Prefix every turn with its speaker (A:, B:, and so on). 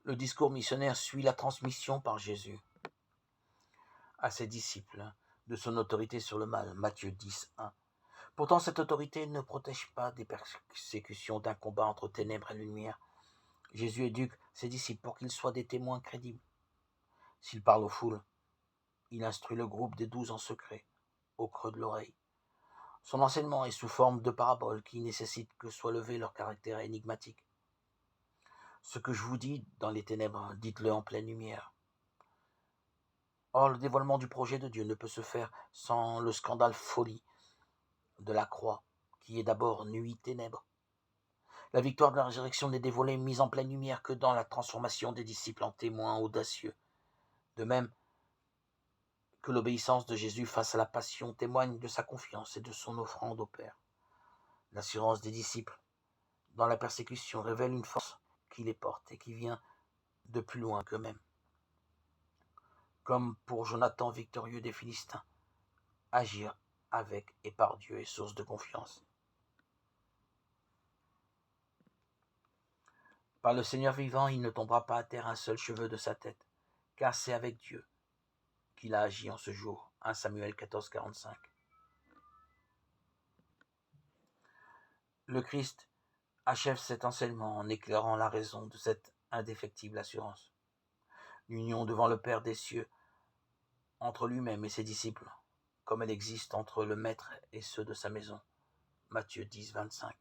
A: Le discours missionnaire suit la transmission par Jésus à ses disciples de son autorité sur le mal, Matthieu 10, 1. Pourtant, cette autorité ne protège pas des persécutions d'un combat entre ténèbres et lumière. Jésus éduque ses disciples pour qu'ils soient des témoins crédibles. S'il parle aux foules, il instruit le groupe des 12 en secret, au creux de l'oreille. Son enseignement est sous forme de paraboles qui nécessitent que soit levé leur caractère énigmatique. Ce que je vous dis dans les ténèbres, dites-le en pleine lumière. Or, le dévoilement du projet de Dieu ne peut se faire sans le scandale folie de la croix, qui est d'abord nuit ténèbres. La victoire de la résurrection n'est dévoilée mise en pleine lumière que dans la transformation des disciples en témoins audacieux. De même que l'obéissance de Jésus face à la passion témoigne de sa confiance et de son offrande au Père. L'assurance des disciples dans la persécution révèle une force qui les porte et qui vient de plus loin qu'eux-mêmes. Comme pour Jonathan victorieux des Philistins, agir avec et par Dieu est source de confiance. Par le Seigneur vivant, il ne tombera pas à terre un seul cheveu de sa tête, car c'est avec Dieu qu'il a agi en ce jour. 1 Samuel 14, 45. Le Christ achève cet enseignement en éclairant la raison de cette indéfectible assurance. L'union devant le Père des cieux, entre lui-même et ses disciples, comme elle existe entre le Maître et ceux de sa maison. Matthieu 10, 25.